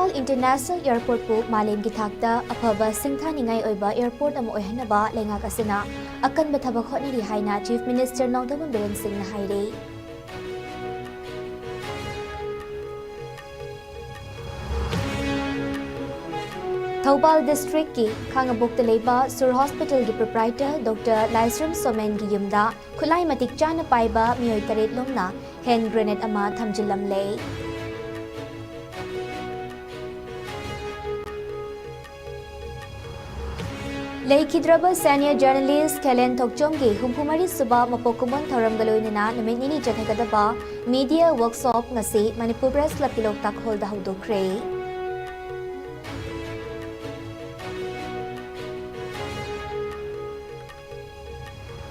Imphal International Airport pu Malem gi thakta aphaba singthaningai oiba airport ama oihanaba lengak asina akanba thabak hotnari haina Chief Minister Nongdam Biren Singh na haire. Thoubal District ki Khangabok Leba Sur Hospital ki proprietor Dr. Laisram Somen gi yumda khulai matik chana paiba mioi taret lomna hand grenade ama thamjilam lei. Leikidraba senior journalist Kelen Tokchomgi Humpumari Suba Mapokumon Thoram Galoinina Naminini Jatagadaba Media Workshop Ngasi Manipur Press Club Pilok Tak Holda Hudokre.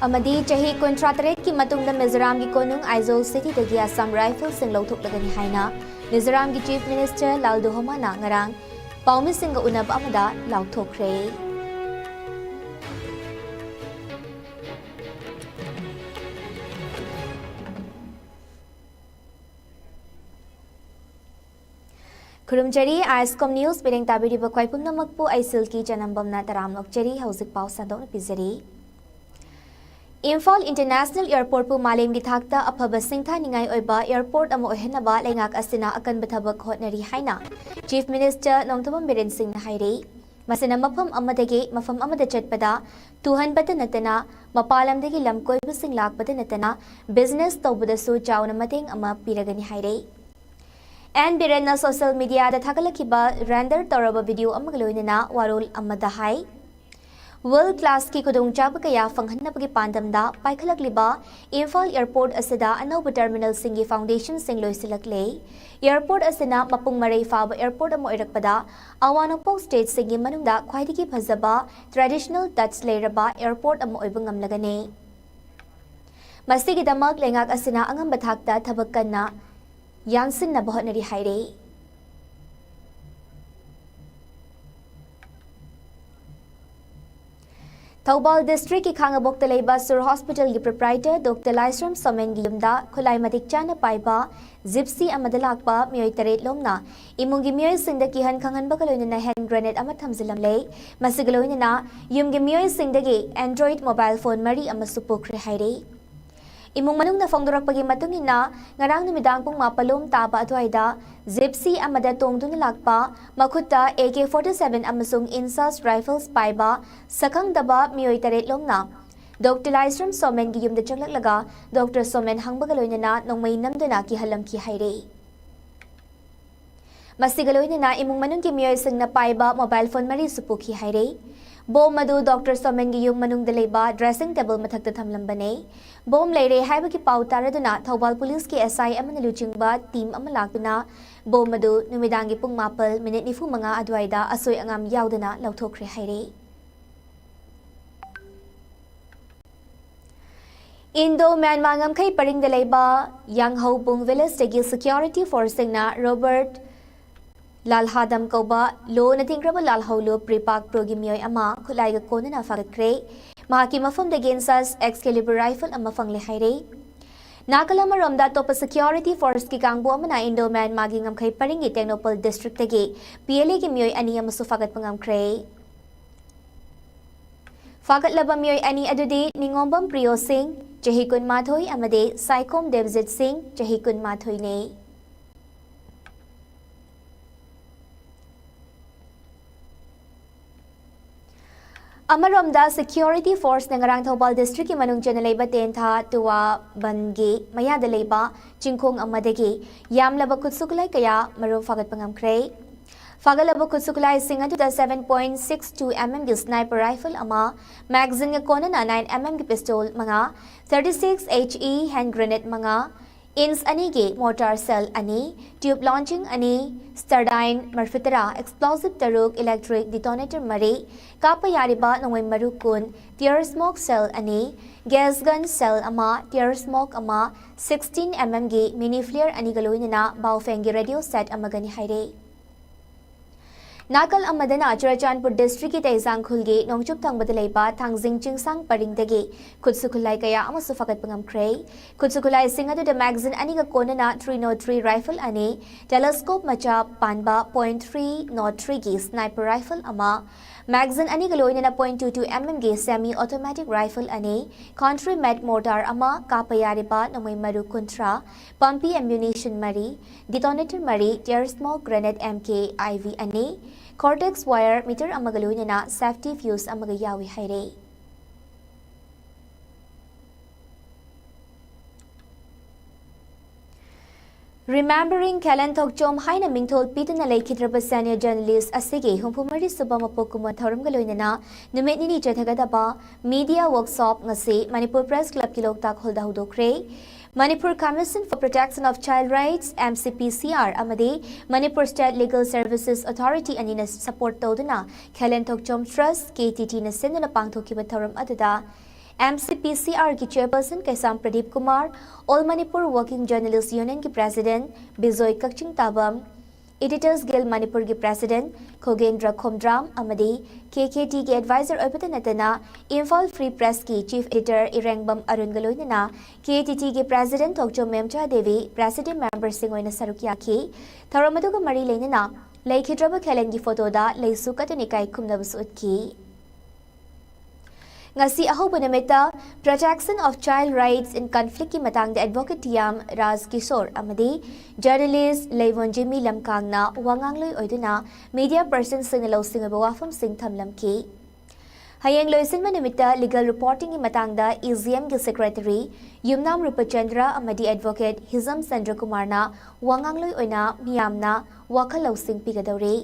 Amadi Chahi Contratret ki Matungda Mizoram ki Konung Aizol City Dagi Assam Rifles Sing Lautuk Lagani Haina Mizoram ki Chief Minister Laldo Homana Ngarang Paumi Singh Unab Amada Lautokre. Kurumjari ISCOM News Bireng Tabiri Bakwai Pumnamakpu Aisilki Janambamna Taram Lokjari Hausik Pau Sadon Pizari Imphal International Airport pu Malem gi thakta aphaba singtha ningai oiba airport amo ohenaba lengak asina akan bathabak hotnari haina Chief Minister Nongdam Biren Singh na haire masina mafam amadagi mafam amada chatpada tuhan bata natana mapalam dagi lamkoi busing lak bata natana business tawbada su chawna mateng ama piragani haire and Biren na social media da thagalakiba render toraba video amagaloinina warul amada hai World class ki kudung chaba kaya fanghanapagi pandamda paikhalakliba Imphal Airport asida anauba terminal singi foundation sing loisilakle airport asina mapung marai faba airport amo irakpada awanokpok state singi manungda khwaidigi phajaba traditional touch leiraba airport amo oibang ngamlagane masigi damak lengak asina angamba thakta thabakkanna Yangsin na bahot na haire. Thoubal District ki Khangabok Leba Sur Hospital ki proprietor Dr. Laisram Somen gi yumda khulai matik chana paiba Gypsy amadalakpa mioi taret lomna imungi mioi singda ki han khangan bakaloina na hand grenade ama thamzilam lei masigaloina na yumgi mioi singdagi Android mobile phone mari ama supokre haire. Imong manung na fongdorakpagi matungina ngarang numidang pung mapalom taba atwaida Gypsy amada tongduna lakpa makhuta AK-47 amasung insas rifles paiba sakang daba mioi taret lomna Dr. Laisram Somen gi yumda changlaklaga Dr. Somen hangbagaloina na nongmai namduna ki halam ki haire masigaloina na imong manung ki mioi sing na paiba mobile phone mari supuki haire Bom madu Dr. Somen gi yung manung daleba dressing table mathakta thamlambane Bom leire haiba ki pau taraduna Thoubal Police ki SI amana luchingba team amalakuna bom madu numidangi pung mapal minute nifu manga adwaida asoi angam yaudana lauthokre haire Indo Myanmar ngamkai paring daleba yang hau pung village tegi security force na Robert Lalhadam Koba lo na tingraba lalhaulo prepak progimiyoy ama kulay ga kona na fakakre mahaki mafam da gensas Excalibur rifle ama fangle haire nakalama romda topa security force ki kangbo ama na Indo Myanmar gi ngamkhay paringi Technopol district tagi PLA gi miyoy ani ama sufagat pangamkre fagat laba miyoy ani adudi ningombam Priyo Singh Jahikun Mathoy amade COM Devjit Singh Jahikun Mathoy ne Amaromda security force ng ngarang Thoubal district ki manung janaleba tentha tuwa bangi mayada leba chingkong amadagi yamlaba kutsukulay kaya maru fagat pangamkre fagalaba kutsukulay singa to the 7.62 mm gi sniper rifle ama magazine nga kona na 9 mm gi pistol mga 36 HE hand grenade mga ins ani ge mortar cell ani tube launching ani stardine marfitara explosive taruk electric detonator mari kapa yariba nongwai marukun tear smoke cell ani gas gun cell ama tear smoke ama 16 mm ge mini flare ani galoina na baofeng ge radio set amagani haire Nakal amadana Churachandpur district ki Taisang khulge nongchup thangbada leiba thangjing chingsang paringdagi khutsukhulai kaya amasu fakat pangamkhrei khutsukhulai singadu the magazine ani ga konana 303 rifle ani telescope macha panba .303 gi sniper rifle ama magazine ani ga loinana .22 mm gi semi automatic rifle ani country med mortar ama kapayariba namai maru kuntra pumpy ammunition mari detonator mari tear smoke grenade mk iv ani Cortex wire meter amagaluin na safety fuse amagayawi haire. Remembering Kellen Tokchom Haina Mingtol Peter na Laikitraba senior journalist Asige Humpumari Subama Pokuma Thorum Galoinana Numetni Chathagadaba Media Workshop Ngasi Manipur Press Club Kilok Tak Holda Hudokre Manipur Commission for Protection of Child Rights MCPCR Amade Manipur State Legal Services Authority Anina Support Todana Kellen Tokchom Trust KTT na Senduna Pangthokiba Thorum Adada MCPCR की chairperson Kaisam Pradeep Kumar all Manipur working journalist union की president Bijoy Kakchingtabam editors guild Manipur की president Khogendra Khomdram अमदी KKT के advisor ओबत नतना Imphal free press की chief editor Irengbam Arun गलोइनना KTT के president Thokchom Memcha Devi president member सिंगोइना सरुकिया की थरमदुग मरी लेनना लेखिद्रब खेलन की फोटोदा लेसु कतनिकाय खुमनबस उत्की Ngasi ahoba namita Protection of Child Rights in Conflict ki matang the advocate Tiam Raz Kishore amadi journalist Leivon Jimmy Lamkangna wangangloi oiduna media person sinalo singaba wafam sing thamlam ki Hayang loisinma namita legal reporting ki matang da EZM ki secretary Yumnam Rupachandra amadi advocate Hizam Sandra Kumarna wangangloi oina miyamna wakalo sing pigadore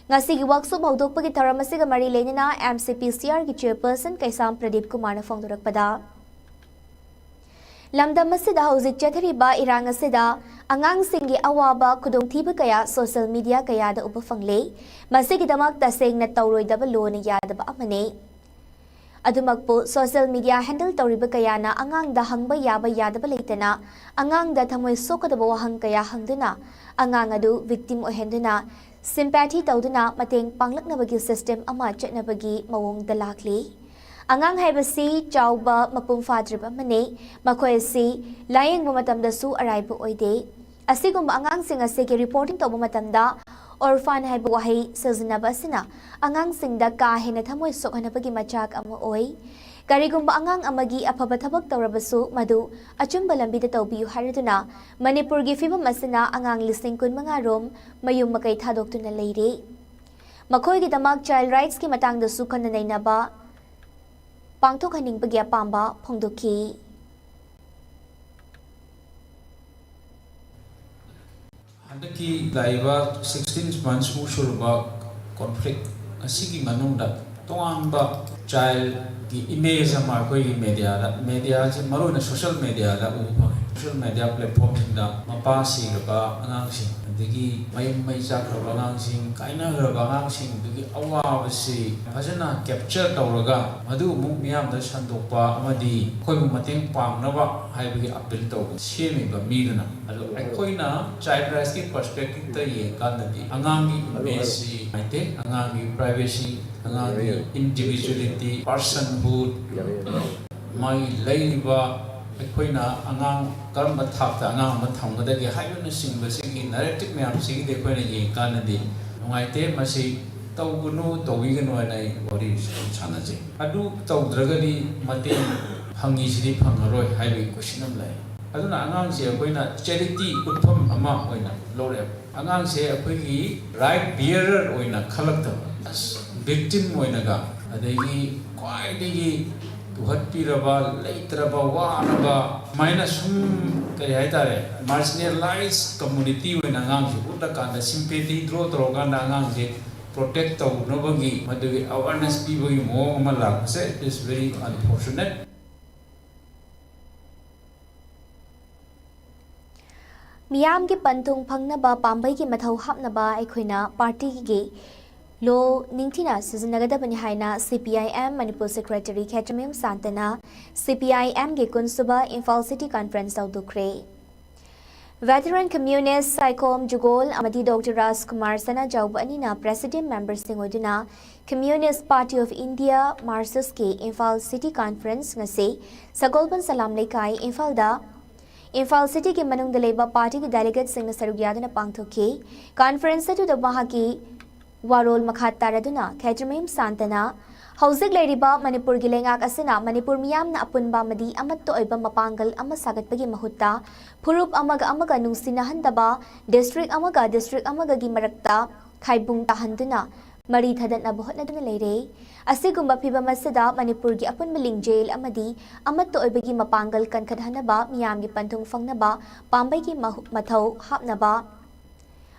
Ngasi ki workshop hawdokpagi tharam asiga mari lenina MCPCR ki chairperson Kaisam Pradeep Kumar na phongdorakpada Lamdam asida hauzik chathariba irang asida angang singgi awaba khudongthiba kaya social media kaya da upafangle masigi damak taseng na tawroidaba lona yadaba amane Adumakpo social media handle tawriba kaya na angang da hangba yaba yadaba leitana angang da thamoy sokadaba wahang kaya hangduna angang adu victim ohenduna Sympathy tauduna mateng panglaknabagi system ama chatnabagi mawong dalakli angang haibasi chawba mapum fadriba mane makhoi si layeng matamda su araibu oide asigumba angang sing asige reporting tawba matamda orphan haibu wahi sazinaba sina angang singda ka hena thamoi sokhanabagi machak ama oi Karigumba angang amagi apaba thabak tawrabasu madu achumba lambida tawbiyu haraduna Manipur gi fibam asina angang listing kun mga rom mayum makai thadoktuna leire Makhoi gi damak child rights ki matang da su khana nainaba pangthok haning bagya pamba phongdoki Handaki laiba 16 months mu shurba conflict asigi manungda tongamba child की image हम कोई media से मरो न social media ला ऊपर social media platform इंदा मपासी रबा अंगांसी दिगी मई जाक रबा अंगांसी काइना रबा अंगांसी दिगी अवाबसी फजना capture तौरगा मधु मुक मियाम द संदोपा अमदी कोई मतेंग पांगनबा हाइबगी अपील तौ सेमिबा मीदना अदो अखोइना child rights की perspective त ये कानदी अंगांगी image आइते अंगांगी privacy angangi individuality personhood mai leiba ekhoina angang karma thapta angang ma thamgadagi haibuna singba sigi narrative myam sigi de khoina ye kanadi nungaite masi tawgunu tawiganu anai ori chanaje adu tawdragadi mate hangi sidi phangaroi haibi question am lai aduna angang se ekhoina charity utpham ama oina lore angang se ekhoigi right bearer oina khalakta victim oinaga adegi kwaidegi tuhatpiraba leitraba waraba maina sum kari haitare marginalized community oina ngang ji utakanda sympathy draw toroganda ngang ji protect taw nobagi madagi awareness pibagi mo amala se is very unfortunate Miyam ki pantung phangnaba pambai ki mathau hapnaba aikhoina party ki Lo Ningtina Susanagabani Haina CPIM Manipur Secretary Kachamim Santana CPIM Ge Kunsuba Infal City Conference Dukre Veteran Communist COM Jugol amadi Dr. Rajkumar Sana Jauba anina President Member Singoduna Communist Party of India Marxist ke Imphal City Conference ngasi Sagolban Salam Lekai Imphal City ke manung daleba party ke delegate sing na sarug yadana pangthoki conference tu da bahagi warol makhat taraduna Khajramim Santana Hauzik Leriba Manipur Gilengak Asina Manipur Miyam na Apunba Madi Amat to Iba Mapangal Ama Sagat Pagi Mahuta Purup Amaga nung sinahandaba District Amaga Gi Marakta Khaibung Tahanduna Mari Thadan na buhot na duna leire Asigumba Piba Masada Manipur Gi Apun Maling Jail Amadi Amat to Iba Gi Mapangal Kan Kadhanaba Miyam Gi Pantung Fangnaba Pambay Gi Mathaw Hapnaba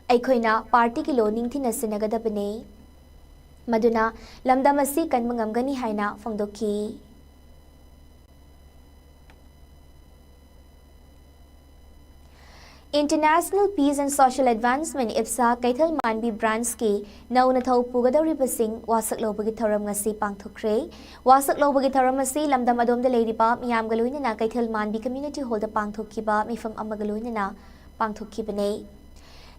Aikoina Party Ki Loning Tinasinagada Maduna lamdamasi kan mangamgani haina fangdoki International Peace and Social Advancement IPSA Kaithal Manbi brands ki nauna thau pugadawri basing wasak lobagi thoram ngasi pangthokre wasak lobagi thoram asi lamdam adom da leiriba miyam galuina na Kaithal Manbi Community Hall da pangthokkiba mifam amagaluina na pangthokkibane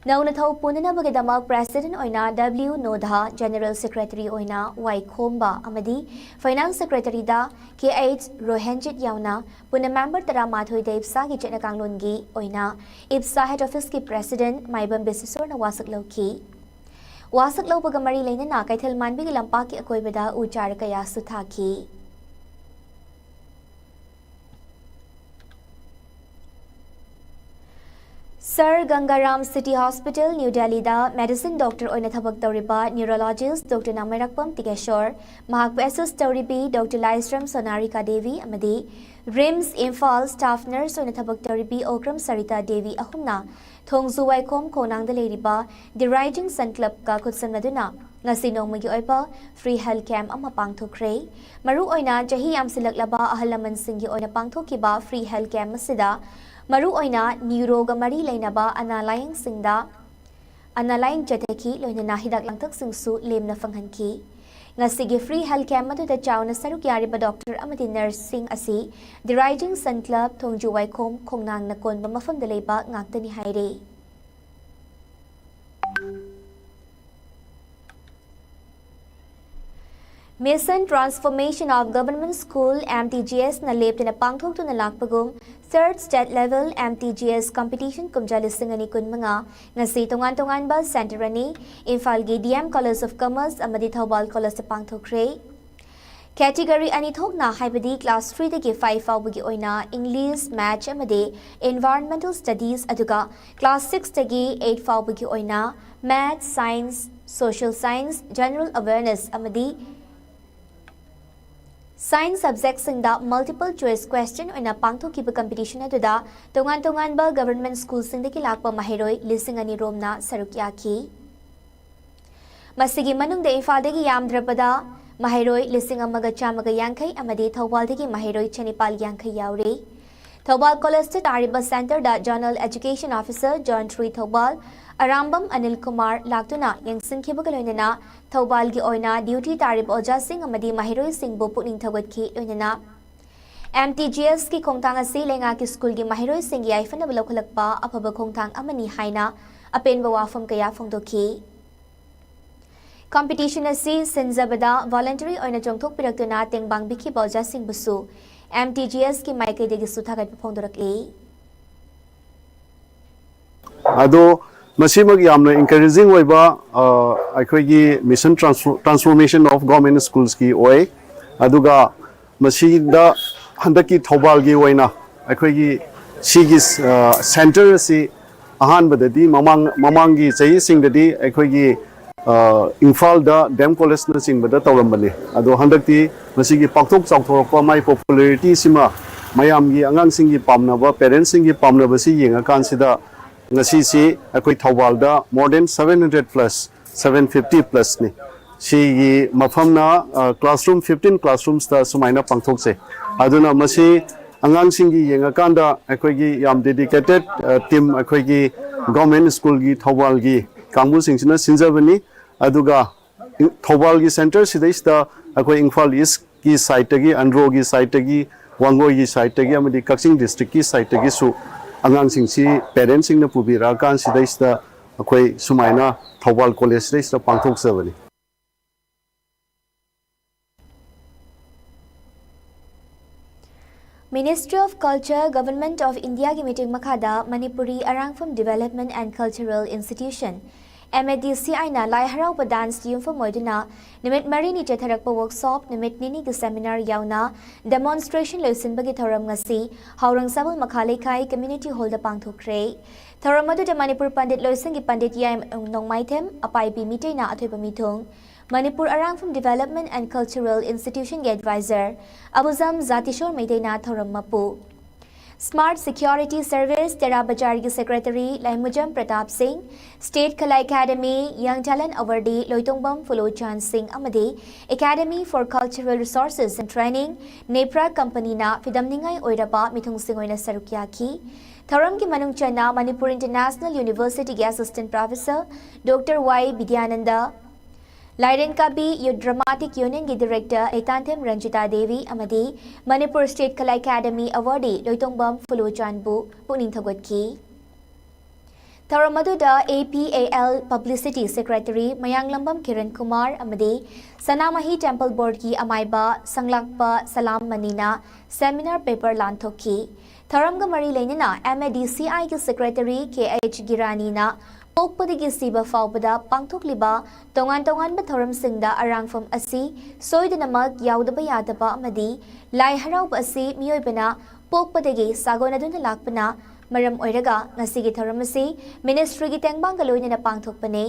Nauna thau punana bagidama President oina W Nodha General Secretary oina Y Khomba amadi Finance Secretary da KH Rohanjit yauna puna member tara mathoi da IPSA ki chena kanglongi oina IPSA Head Office ki President Maibam Bisisor na wasak lauki wasak lau bagamari leina na Kaithal Manbi ki lampa ki akoibada uchar kaya suthaki Sir Gangaram City Hospital, New Delhi da medicine doctor oina thabak tawriba neurologist Dr. Namirakpam Tikeshwar, Mahakpu Assist tawribi Dr. Laistram Sonarika Devi amadi RIMS Imphal staff nurse oina thabak tawribi Okram Sarita Devi ahumna Thongzu Waikom Konang da leiriba The Rising Sun Club ka khutsanaduna ngasi nongmagi oiba free health camp ama pangthokre maru oina jahi yam silaklaba ahalaman singgi oina pangthokiba free health camp masida Maru oina neuroga mari lainaba analayang singda analayang jateki loina hidak langtak singsu lemna fanghanki ngasigi free health camp madu da chawna saruk yariba doctor amadi nurse sing asi The Rising Sun Club Thongju Waikom Khongnang na konba mafam da leiba ngaktani haire Mission Transformation of Government School MTGS na lepte na pangthok tu na lakpagum third state level MTGS competition kumjalisingani kun mga ngasi tongan ba center ani Imphal gi DM College of Commerce amadi Thobal College pangthokre category ani thok na haibadi class 3 dagi 5 fawbagi oina English Math amadi Environmental Studies aduga class 6 dagi 8 fawbagi oina Math Science Social Science General Awareness amadi Science subjects singda multiple choice question oina pangthokiba competition aduda tongan ba government school singdaki lakpa mahiroi lising ani romna sarukyaki masigi manungda Imphaldagi yamdrabada mahiroi lising amaga chamaga yankai amadi Thobaldagi mahiroi chanipal yankai yauri Thobal College Tariba Center da Journal Education Officer John Tree Thobal Arambam Anil Kumar Laktuna yang singkibagaloinana Thobal gi oina duty tarib oja sing amadi mahiroi sing bo puning thawat ki loinana MTGS ki khongtang asi lenga ki school gi mahiroi sing yai fana balokhalakpa afaba khongtang amani haina apenba wafam kaya phongdoki competition asi sinzabada voluntary oina jongthok piraktuna tengbang bikhi boja sing busu MTGS ki maike degi suthagat phongdorakli ado Masimag yamna encouraging waiba aikoigi mission transformation of government schools ki oi aduga masida handaki Thobal gi waina aikoigi sigi center si ahan badadi mamangi chai singdadi aikoigi Imphal da Dem College na singbada tawrambali ado handakti masigi pakthok chawthorpa mai popularity sima mayamgi angang singi pamnaba parents singi pamnaba si yenga kansida ngasi si akoi Thobal da more than 700 plus 750 plus ni si mafam na classroom 15 classrooms ta sumaina pangthok se aduna masi angang singi yenga kanda akoi gi yam dedicated team akoi gi government school gi Thobal gi kangbu singsina sinjabani aduga Thobal gi center sidaista akoi Imphal East ki site gi Andro gi site gi Wangoi gi site gi amadi Kaksing district ki site gi su ꯑꯉꯥꯡꯁꯤꯡꯁꯤ ꯄꯦꯔꯦꯟꯁꯁꯤꯡꯅ ꯄꯨꯕꯤꯔꯛꯑꯀꯥꯟꯁꯤꯗꯩꯁꯤꯗ ꯑꯩꯈꯣꯏ ꯁꯨꯃꯥꯏꯅ ꯊꯧꯕꯥꯜ ꯀꯣꯂꯦꯖꯁꯤꯗꯩꯁꯤꯗ ꯄꯥꯡꯊꯣꯛꯆꯕꯅꯤ꯫ Ministry of Culture, Government of India की meeting मखादा मणिपुरी अरांगफम development and cultural institution MADCI ना लाई हराव डांस यूफम मोइदुना निमित मरीनी चथरक वर्कशॉप निमित निनी की सेमिनार यावना डेमोन्स्ट्रेशन लोइसिनबगी थौरम ngasi हावरंग सबल मखालेखाई कम्युनिटी हॉल दा पांगथोखरे थौरम मदुदा मणिपुर पंडित लोइसिंगी पंडित याम नोंमाइथेम अपाइपी मिटेना अथोइबा मिथोंग मणिपुर अरांगफम डेवलपमेंट एंड कल्चरल इंस्टीट्यूशन के एडवाइजर अबुजम जातिशोर मेदेना थौरम मपु स्मार्ट सिक्योरिटी सर्विस तेरा बाजार की सेक्रेटरी लाइमुजम प्रताप सिंह स्टेट कला academy young talent awardee Loitongbam Phulochan Singh अमदे academy for cultural resources and training नेप्रा कंपनी ना फिदमनिंगाई ओइरबा मिथुंग सिंगोइना सरुकियाकी थौरम की मनुंग चना मणिपुर इंटरनेशनल यूनिवर्सिटी के assistant professor doctor Y Vidyanand लाइरेन काबी यूथ ड्रामाटिक यूनियन की डायरेक्टर एतांथेम रंजिता देवी अमदी मणिपुर स्टेट कला एकेडमी अवार्डी लोइतोंगबम फुलोचानबु पुनिंग थगोटकी थौरम मदुदा APAL publicity secretary Mayanglambam Kiran Kumar अमदी सनामही टेंपल बोर्ड की अमाइबा संगलाकपा सलाम मनीना सेमिनार पेपर लांथोकी थौरम ग मरी लेनिना MADCI की सेक्रेटरी KH गिरानीना पोकपदगी सीबा फाउबदा पांगथोकलिबा तोंगान तोंगान थौरम सिंगदा अरांगफम असि सोइदनमक याउदबा यादबा अमदी लाई हराउब असि मियोइबना पोकपदगी सागोनदुना लाकपना मरम ओइरगा ngasi gi thoram asi ministry gi tengbang ga loinana pangthokpane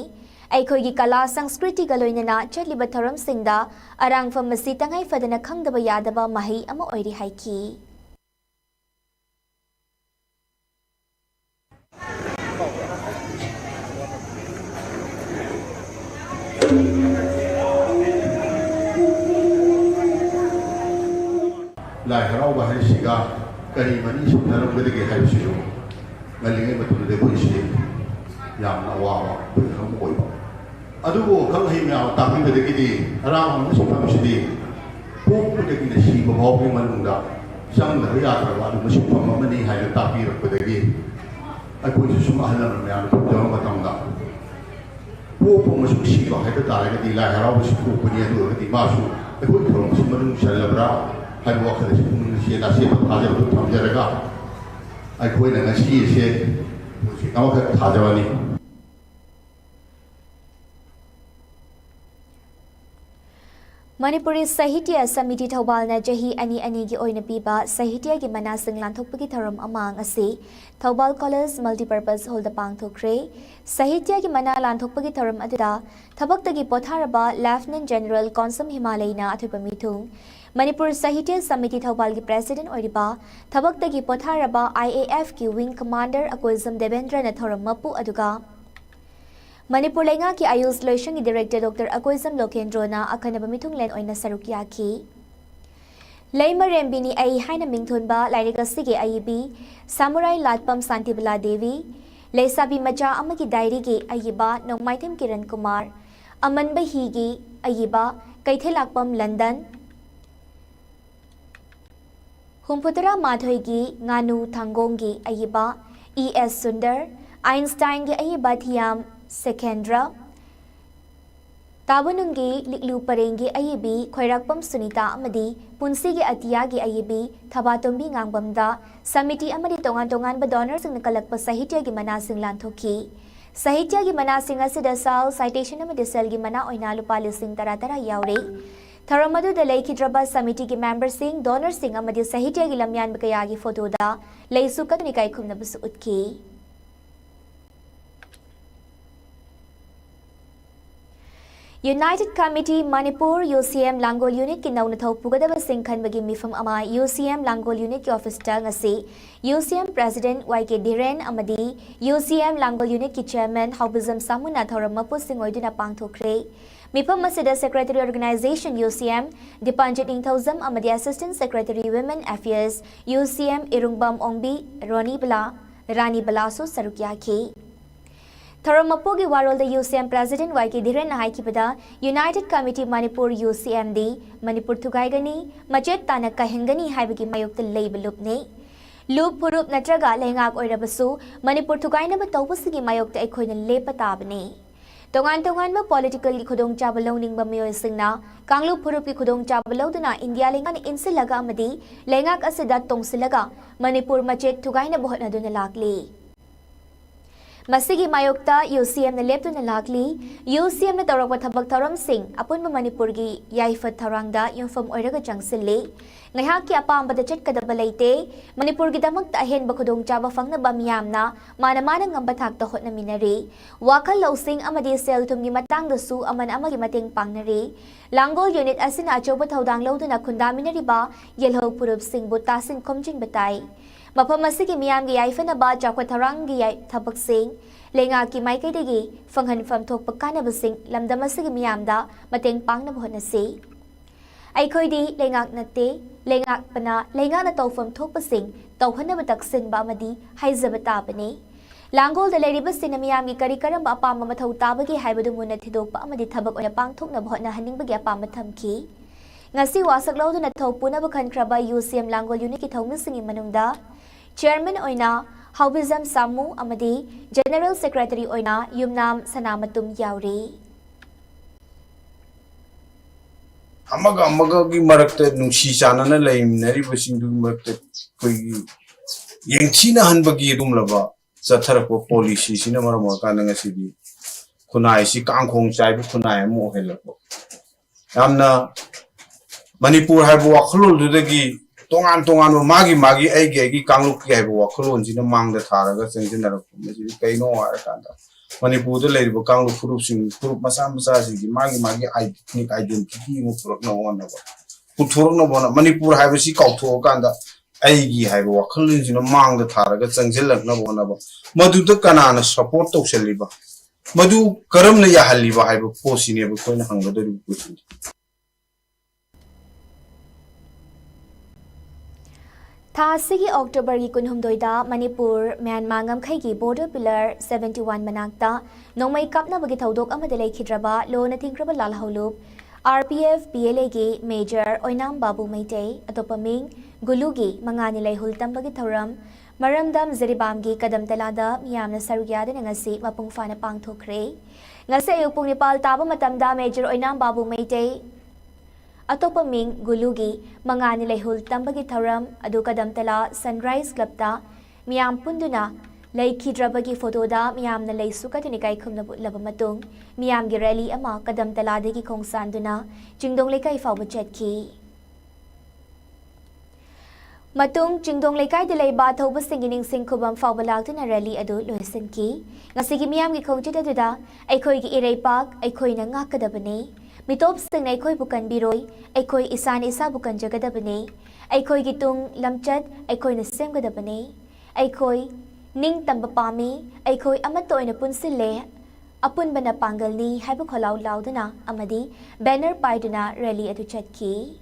aikhoi gi kala संस्कृति ga loinana chatliba thoram singda arangfam asi tangai fadana khangdaba yadaba mahi ama oiri haiki लाई हराव है सिगा करी money सुनरमगदगे हाइसियो ngalingay matulade ko isi yam na wawa kham oiba adugo khang hi mya takin de gidi haram ma sum pam sidi ko ko de gidi si ba ho bi manunda sang da ya tra wa du sum pam ma ni hai da tapi rak de gi ai ko ji sum ahlan mya ko de ma tam da ko ko ma sum si ba hai da ta ga di la haraw si ko ko ni do di ma su ai ko thong sum ma nu sha la bra hai wa kha de sum ni si da si ba ja do tham ja ga ai khoi na ngasi se musi kaw ka thajawani Manipuri साहित्य समिति थौबालना जही अनि अनि की ओइना पीबा साहित्य की मनासिंग लांथोकपगी थरम अमांग असे थौबाल कॉलेज मल्टीपर्पज हॉल द पांगथोखरे साहित्य की मना लांथोकपगी थरम अदुदा थबक्तगी पोथारबा लेफ्टिनेंट जनरल कॉन्सम हिमालयना अथुपा मिथुंग मणिपुर साहित्य समिति थौबाल की प्रेसिडेंट ओइरिबा थबक्तगी पोथारबा IAF की विंग कमांडर अकोइजम देवेंद्र न थरम मपु अदुगा मणिपुर लेंगा की आयुष लोइशन की डायरेक्टर डॉक्टर अकोइजम लोकेंद्रोना अखनब मिथुंगलेन ओइना सरुकियाकी लेमरेम्बिनी आई हाइना मिंगथुनबा लाइरिगसिगे आईबी सामुराई लाटपम शांतिबला देवी लेसाबी मचा अमगी डायरी के आईबा नोंमाइथम किरण कुमार अमनबा हिगी आईबा कैथेलाकपम लंदन हुमपुतरा माधोइगी गानु थांगोंगी आईबा ES सुंदर आइंस्टाइन के आईबा थियाम सेकेंद्रा ताबनुंगी लिकलू परेंगे अयबी खोइराकपम सुनीता अमदी पुंसी के अतिया के अयबी थबातोंबी गांगबमदा समिति अमदी तोंगान तोंगान ब डोनर सिंह कलकप साहित्य की मनासिंग लांथोकी साहित्य की मनासिंग असिदा साल साइटेशन अमदी सेल की मना ओइना लुपा लिसिंग तरा तरा यावरे थरमदु द लेखिद्रबा समिति के मेंबर सिंह डोनर सिंह अमदी साहित्य की लम्यान बकया की फोटोदा लेसु कतनिकाय खुमनबस उतकी United Committee Manipur UCM Langol Unit ki nauna thau pugadaba singkhan bagi mifam ama UCM Langol Unit ki office ta ngasi UCM President YK Dhiren amadi UCM Langol Unit ki Chairman Haubizam Samuna thoram mapu singoiduna pangthokre mifam masida Secretary Organization UCM Dipanjit Ingthauzam amadi Assistant Secretary Women Affairs UCM Irungbam Ongbi Rani Balaso Sarukyaki Tharamapogi Warol the UCM President YK Dhiren Haikibada United Committee Manipur UCMD Manipur Thugaigani Machet Tana Kahingani Haibagi Mayok the Label Lupne Loop Purup Natraga Lengak Oirabasu, Manipur Tugaina Topusigi Mayok the Equin Lepa Tabani. Tongan Tongan political Kudong Chabaloning Bamio Singna, Kanglu Purupi Kudong Chabalodana, India Lingan Insilaga Madi, Lengak Asidat Tong Silaga, Manipur Machet Tugaina Bohana Dunalakli. Masigi Mayokta, UCM na lepto na lagli, UCM na Tarawat Habag Taram Singh, apun mo Manipurgi, Yaifat Tarangda, yung from Oiraga Jangsili. Ngayhaki apang badachet kadabalayte, Manipurgi damag taahin bakudong Jabafang na bamiyam na, manamanang ang batag tahot na minari, wakal lausing amadi sel tumgi matang dasu aman amagi mating pangnari, Langgol unit asina ajobat haudang laudo na kundami na riba, yelho purup sing butasin komjing batay. Mapamasigi miyam gi yaifa na ba jakwat harang gi tabak sing, lenga ki may kay digi, fanghan fam tok pagkana basing, lamdamasigi miyam da, mating pang na buhon na si. Ay koy di, lengak na te, lengak pa na, lengak na tau fam tok basing, tauhan na bataksin ba madi, hay zabata pa ni. Langgol da lady basin na miyam gi karikaram ba apam mamathaw tabagi hay badumuna tidok pa amadi tabak o na pang tok na buhon na haning bagi apam matamki. Ngasi wasak lau na tau puna bakan kraba UCM Langgol unit ki tau misingin manungda, Chairman Oina, Haubizam Samu Amadi, General Secretary Oina, Yumnam Sanamatum Yauri. Amaga ki marakta nungsi sana na laim nari basing du marakta koi yang China han bagi rum laba sa tharak po policy sina maramo ka nga sidi kunai si kangkong chai bu kunai mo hela po amna Manipur hai bu wakhlul du dagi tongan magi ai kangluk ki hai bu wakhlul sina mang da thara ga sengin na ko me si kai no ara kanda Manipur de lei bu kangluk furup sing furup masa si magi ai ni identity mo furup no wan ba puthurok no bona Manipur hai bu si kautho kanda ai gi hai bu wakhlul sina mang da thara ga sengil lak na bona ba madu da kana na support to seliba madu karam na ya haliba hai bu posi ne bu ko na hanga da ru ku Thasigi October gi kunhumdoida Manipur Myanmar ngamkhaigi border pillar 71 manakta nongmai kapna bagi thaudok amada lekhidraba lo na thingraba lalhaulup RPF PLA gi Major Oinam Babu Maitei atopaming Gulugi mangani laihul tambagi thoram maramdam zaribam gi kadam talada miyamna sarugyada ngasi mapung fana pangthokre ngasi ayupung Nepal taba matamda Major Oinam Babu Maitei Atopaming Gulugi, Mangani Laihul Tambagi Tharam, Adukadam Tala, Sunrise Club ta, Miyam Punduna, Laiki Drabagi Photo da, Miyam na Lay Sukatunikai Kumnabut Labamatung, Miyam Gireli Ama, Kadam Tala de Kong Sanduna, Jingdong Lekai Fawbachet ki. Matung Jingdong Lekai de Lay Bato Basingining Singkubam Fawbalak na Rally Adu Luisin ki, Nasigi Miyam Gikong Jitaduda, Aikoi gi Irei Park, Aikoi na Ngakadabane. Mitop sing na aikoy bukan biroy, aikoy isan isa bukan jagadabane, aikoy gitung lamchat, aikoy nasem gadabane, aikoy ning tambapami, aikoy amatoy na punsile, apun ba na panggal ni haibukolaw laudana, amadi, banner paiduna rally atu chatki.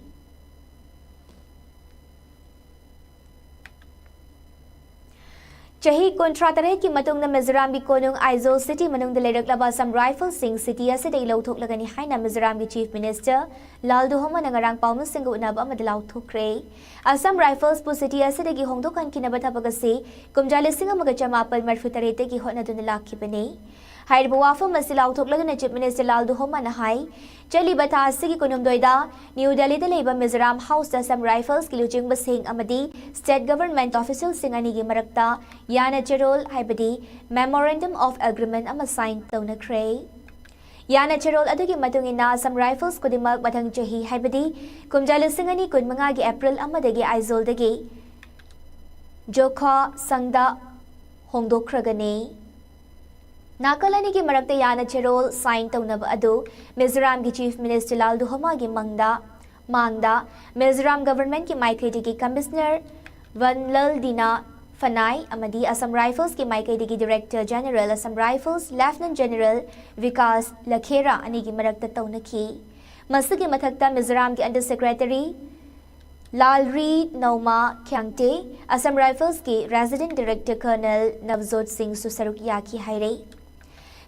Chahi kontratare ki matung na Mizoram gi konung Aizawl City manung de lerak laba sam rifle sing city ase de lauthok lagani haina Mizoram gi Chief Minister Lalduhoma nangarang paumu singu unaba amadalau thokre Assam Rifles pu city ase de gi hongdokan kinaba thabagasi kumjale singa magachamapal marfutarete gi hotna dunalaki bane Hairbu wafa masilau thok lagana Chief Minister Lalduhoma na hai Chali bata sigi kunum doida New Delhi de leba Mizoram House da Assam Rifles ki lujing basing amadi State Government Official singani gi marakta Yana Cherol haibadi Memorandum of Agreement ama sign tawna kray Yana Cherol adugi matungina Assam Rifles kudimak batang chahi haibadi kumjala singani kun mga gi April amadagi Aizawl dagi Jokha sangda hongdokragani Nakalani ki marakta Yana Cherol sign tawnaba adu Mizoram gi Chief Minister Lalduhoma gi mangda Mizoram Government ki maikai digi Commissioner Vanlal Dina Fanai amadi Assam Rifles ki maikai digi Director General Assam Rifles Lieutenant General Vikas Lakhera ani gi marakta tawnaki masigi mathakta Mizoram ki Under Secretary Lalri Nauma Kyangte Assam Rifles ki Resident Director Colonel Navjot Singh Susaruk Yaki haire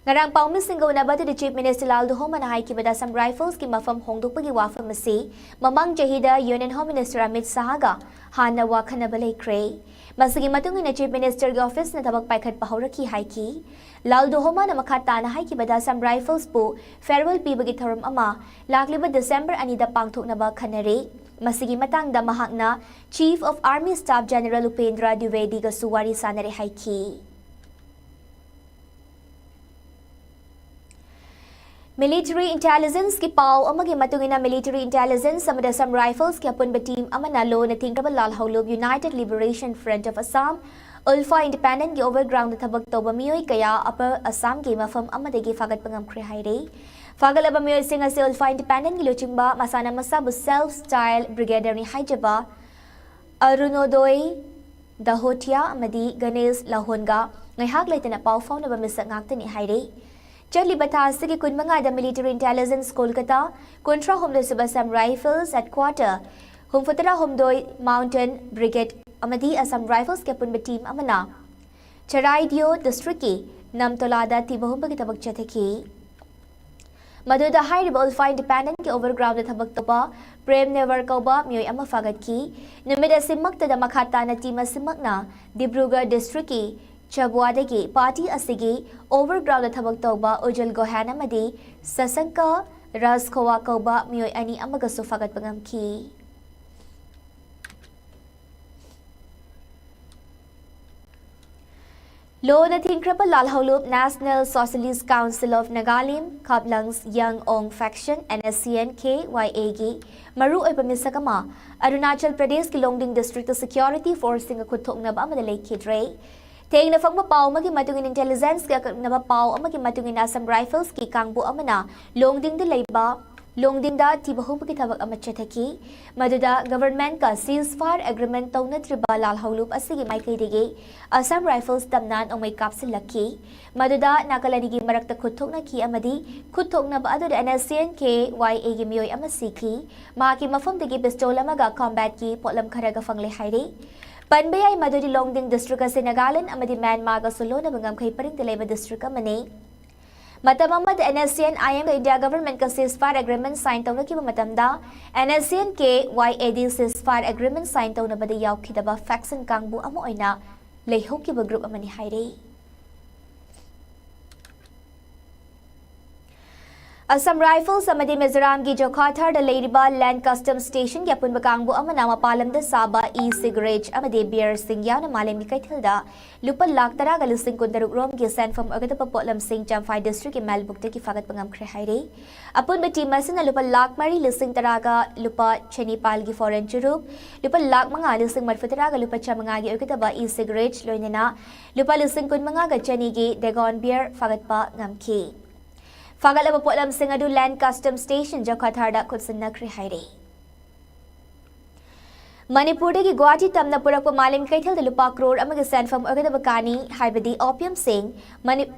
Ngarang paummising gaunaba to the Chief Minister Laldo Homa na haikibada Assam Rifles ki mafam hongdukpagi wafam masi mamang jahida Union Home Minister Amit Sahaga hana wakana balay kray. Masigi matungin na Chief Minister gi office na tabag paikhat pahawraki haiki. Laldo Homa na makata na haikibada Assam Rifles po farewell pibagi tharam ama lakliba December anida pangthok na ba kanare. Masigi matang da mahak na Chief of Army Staff General Upendra Dwivedi ga suwari sanare haiki. Military intelligence ki pau amagi matungina military intelligence samada Assam Rifles ki apun team amana lo na tingkabal lalhaulub United Liberation Front of Assam Ulfa Independent ki overground na tabag tawba miyoy kaya upper Assam ki mafam amadagi fagat pangam krihaire fagalaba miyoy singa si Ulfa Independent ki luchingba masana masabu self-style brigadier ni Haijaba Arunodoy Dahotia amadi Ganesh Lahonga ngay haglay na pau faw na bamisa ngakta ni Haire Charlie Batasi ki kun mga da Military Intelligence Kolkata kontra humdo sa Assam Rifles at quarter humfutara humdoy Mountain Brigade amadi Assam Rifles ke pun team amana Charaidio districti namtolada tibahum bagitabag chateki Maduda high rebel fine independent ki overground thabag toba prem never kauba mioy ama fagat ki numida simak tada makata na tima simak na Dibrugarh districti Chabuadagi party asigi overground thabag tawba Ujal Gohana madi Sasanka Raskowa kauba mioy ani amagaso fagat pangamki Lo na tingkrapa lalhaulup National Socialist Council of Nagalim Kaplang's Young Ong Faction NSCN KYAG maru ay pamisakama Arunachal Pradesh ki Longding District Security Forcing akutok na ba madalay kidray Teng na fagmapaw magi matungin intelligence kaya nabapaw ang magi matungin Assam Rifles ki kangbu amana longding delay ba longding da tibahum pagitabag amatchataki maduda government ka ceasefire agreement taw na tribal lalhaulup asigi may kaidige Assam Rifles tamnan ang may kapsil laki maduda nakalanigi marakta kutok na ki amadi kutok na ba ado da NSCN KYA gimiyoy amasiki maki mafam digi pistola maga combat ki potlam karaga fanglay hairi Panbayay madudi Longding District kasi Nagalan amadi Myanmar sulo na bangam kay paring Dileba District amani. Matamamad NSCN IM ka India government ka ceasefire agreement sign taw na kiba matamda NSCN ke YAD ceasefire agreement sign taw na badayaw kitaba faction kangbu amo oy na layho kiba group amani haire. Assam Rifles amadi Mizoram gi Jokhathar da Layriba Land Customs Station ki apun bakangbu amana mapalam da Saba e-cigarette amadi beer singya na malam ni kaithilda lupa lakh tara galising kundaruk rom ki Sanfam agada papotlam sing Champhai district ki Malbukta ki fagat pangam khrehaire apun bati masin lupa lakh mari lising taraga lupa Chenipal gi foreign churup lupa lakh mga lising marfataraga lupa chamanga gi agada ba e-cigarette loinana lupa lising kun mga ga Cheni gi Dagon beer fagat pa ngamki Fagalaba po alam singadu Land Customs Station Jokhathar da kutsan na krihaire. Manipuri ki Guwahati tamna purak pa malim kaithal da lupa crore amag Sanfam agada bakani haibadi Opium Singh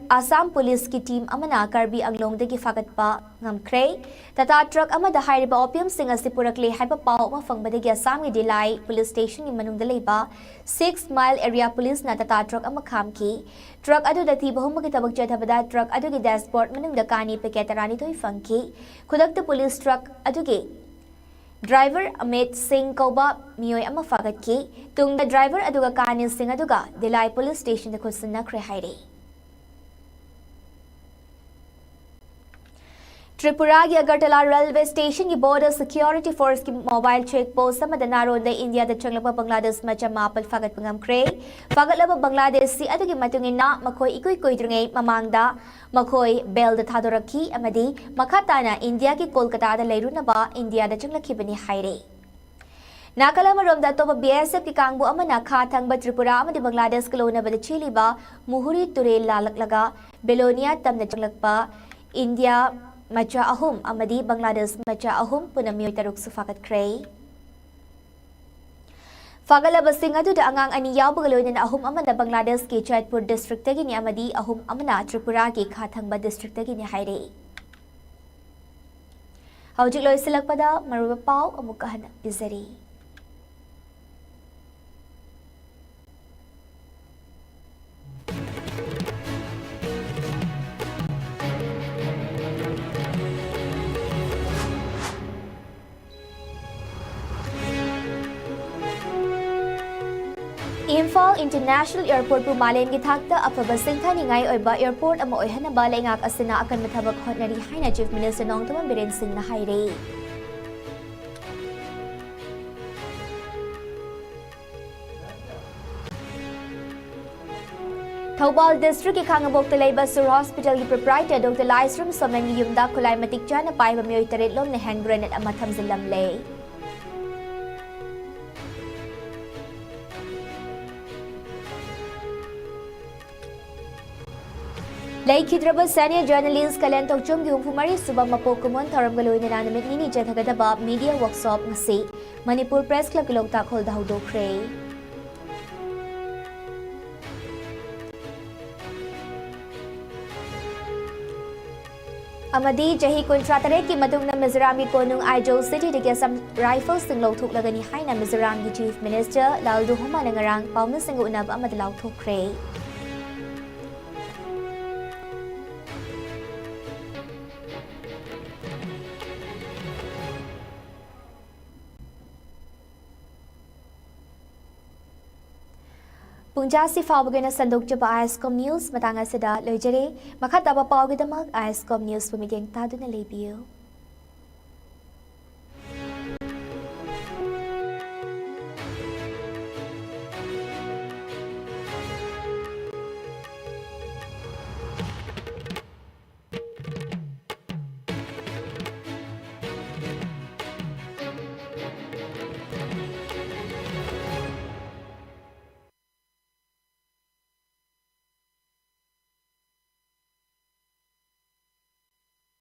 Assam Police ki team amana karbi ang longde ki fagat pa ngamkray tata truck amada hairiba Opium Singh asi purak le haiba pao mafang badagi Assam ki Delai Police Station ni manung dalay ba 6 Mile Area Police na tata truck amakam ki truck adu da tibahum magitabag chathabada truck adu ki dashboard manung da kani peketarani toy funky kudak da police truck adu ki Driver Amit Singh kauba miyoy ama fagat ki tung da driver aduga Kanil Singh aduga Delai Police Station da kutsan na krihaire. Tripura ki Agartala Railway Station ki Border Security Force ki mobile check post sama da naroon da India da changlapa Bangladesh macha mapal fagat pangam kray fagat laba Bangladesh si adugi matungin na makoy ikoy drungay mamangda makoy bel da thadoraki amadi makata na India ki Kolkata da layru na ba India da changlaki bani haire. Nakalamarom da toba BSF ki kangbu amana khathang ba Tripura amadi Bangladesh kalona ba da Chile ba muhuri ture lalak Belonia tam na changlakpa India Macha ahum amadi Bangladesh macha ahum punamyoy taruk sufakat kray. Fagala basing adu da angang aniyaw bagaloy na ahum amana Bangladesh ki Chaitpur district tagi ni amadi ahum amana Tripura ki Khathangba district tagi ni haire. Haujik loy silak pada maruba pau amukahan bizari. Imphal International Airport pu malemgi thakta afaba singthaningai oiba airport ama oihanaba leingak asina akan mathabak hotnari haina Chief Minister Nongthaman Biren Singh na haire. Thoubal District ki Khangabok Talaiba Sur Hospital ki proprietor Dr. Laisram Somen ki yumda kulai matik jana paiba miyoi tarit lom na hand grenade ama thamzilam le. Laikhidraba senior journalist Kalen Tokchum gi humfumari subang mapokumon tharam galoi na namit nini jathagadaba media workshop ngasi Manipur Press Club ki longtak hol dahudokre. Amadi jahi kontra taret ki matungna Mizoram ki konung Aijo City de some rifles sing lauthuk lagani haina Mizoram ki Chief Minister Laldu Huma nangarang paumin sing unab amad lauthokre. Pungjasi Fabugana Sandok Jaba ISCOM News Matanga Sada Lojere Makataba Pawgidamak ISCOM News Pumigeng Taduna Lebiyo.